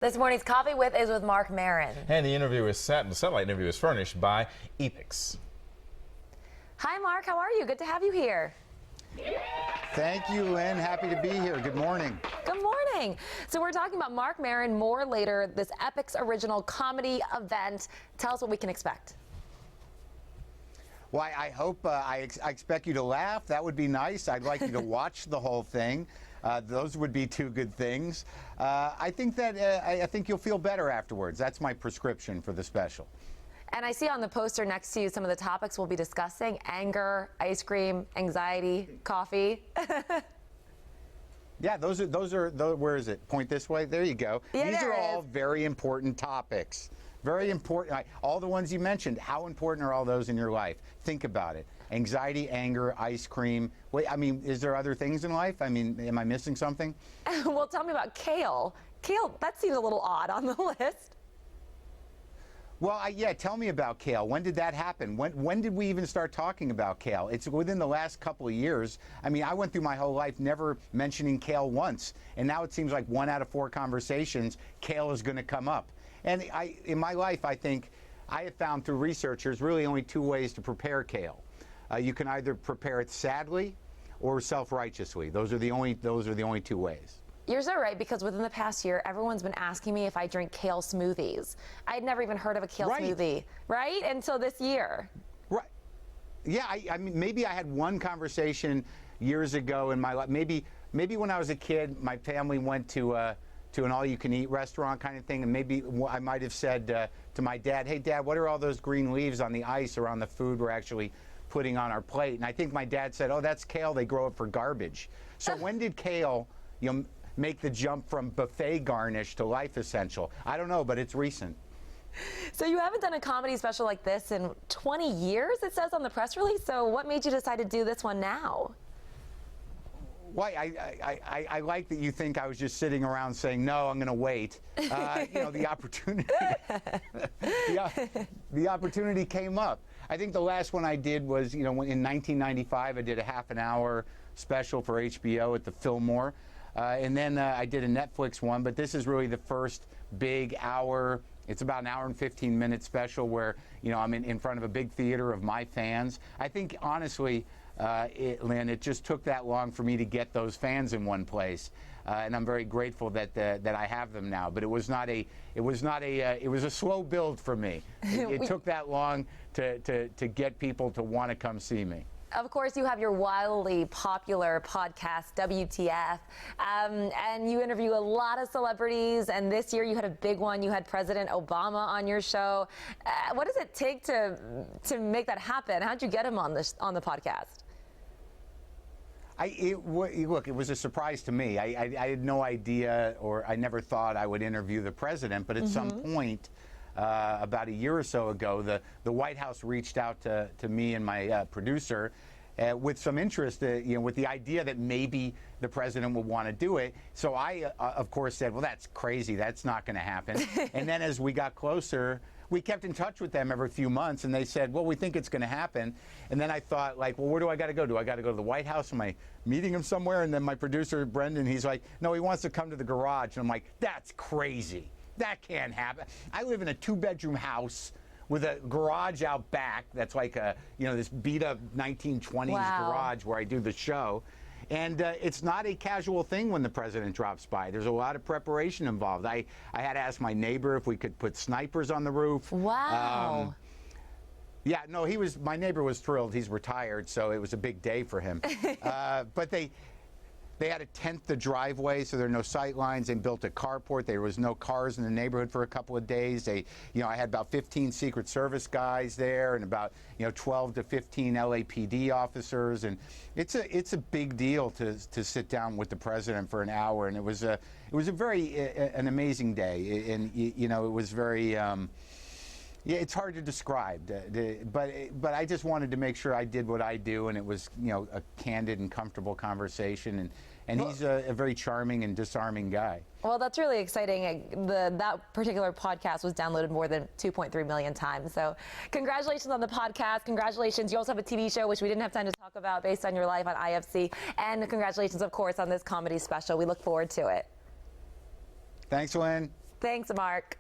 This morning's Coffee With is with Marc Maron. And the interview is set, and the satellite interview is furnished by Epix. Hi, Marc. How are you? Good to have you here. Thank you, Lynn. Happy to be here. Good morning. Good morning. So we're talking about Marc Maron more later, this Epix original comedy event. Tell us what we can expect. Well, I hope, I expect you to laugh. That would be nice. I'd like you to watch the whole thing. Those would be two good things. I think you'll feel better afterwards. That's my prescription for the special. And I see on the poster next to you some of the topics we'll be discussing: anger, ice cream, anxiety, coffee. Yeah, those are where is it? Point this way. There you go. Yeah, These are all very important topics. Very important. All the ones you mentioned. How important are all those in your life? Think about it. Anxiety, anger, ice cream. Wait, I mean, is there other things in life? I mean, am I missing something? Well, tell me about kale. Kale, that seems a little odd on the list. Well, yeah, tell me about kale. When did that happen? When did we even start talking about kale? It's within the last couple of years. I mean, I went through my whole life never mentioning kale once, and now it seems like 1 out of 4 conversations, kale is going to come up. And in my life, I think I have found through research there's really only 2 ways to prepare kale. You can either prepare it sadly or self-righteously. Those are the only 2 ways. You're so right, because within the past year, everyone's been asking me if I drink kale smoothies. I'd never even heard of a kale smoothie, right? Until this year. Right. Yeah, I mean, maybe I had one conversation years ago in my life. Maybe when I was a kid, my family went to an all-you-can-eat restaurant kind of thing, and maybe I might have said to my dad, "Hey, Dad, what are all those green leaves on the ice or on the food we're actually putting on our plate?" And I think my dad said, "Oh, that's kale. They grow it for garbage." So when did kale, make the jump from buffet garnish to life essential? I don't know, but it's recent. So you haven't done a comedy special like this in 20 years, it says on the press release. So what made you decide to do this one now? Why, I like that you think I was just sitting around saying, no, I'm going to wait. The opportunity, the opportunity came up. I think the last one I did was, in 1995, I did a half-an-hour special for HBO at the Fillmore. And then I did a Netflix one, but this is really the first big hour. It's about an hour and 15-minute special where, I'm in front of a big theater of my fans. I think, honestly, Lynn, it just took that long for me to get those fans in one place, and I'm very grateful that I have them now. But it was a slow build for me. It took that long to get people to want to come see me. Of course, you have your wildly popular podcast, WTF, and you interview a lot of celebrities, and this year you had a big one. You had President Obama on your show. What does it take to make that happen? How'd you get him on the podcast? Look, it was a surprise to me. I had no idea, or I never thought I would interview the president, but at some point, about a year or so ago, the White House reached out to me and my producer with some interest, with the idea that maybe the president would want to do it. So I, of course, said, well, that's crazy. That's not going to happen. And then as we got closer, we kept in touch with them every few months, and they said, well, we think it's going to happen. And then I thought, well, where do I got to go? Do I got to go to the White House? Am I meeting him somewhere? And then my producer, Brendan, he's like, no, he wants to come to the garage. And I'm like, that's crazy. That can't happen. I live in a 2-bedroom house with a garage out back that's like this beat-up 1920s garage where I do the show. And it's not a casual thing when the president drops by. There's a lot of preparation involved. I had to ask my neighbor if we could put snipers on the roof. Wow. Yeah, no, my neighbor was thrilled. He's retired, so it was a big day for him. But they had to tent the driveway, so there are no sight lines. They built a carport. There was no cars in the neighborhood for a couple of days. I had about 15 Secret Service guys there, and about 12 to 15 LAPD officers. And it's a big deal to sit down with the president for an hour. And it was a very an amazing day. And it was very. Yeah, it's hard to describe, but I just wanted to make sure I did what I do, and it was a candid and comfortable conversation, and he's a very charming and disarming guy. Well, that's really exciting. That particular podcast was downloaded more than 2.3 million times. So congratulations on the podcast. Congratulations. You also have a TV show, which we didn't have time to talk about, based on your life on IFC. And congratulations, of course, on this comedy special. We look forward to it. Thanks, Lynn. Thanks, Mark.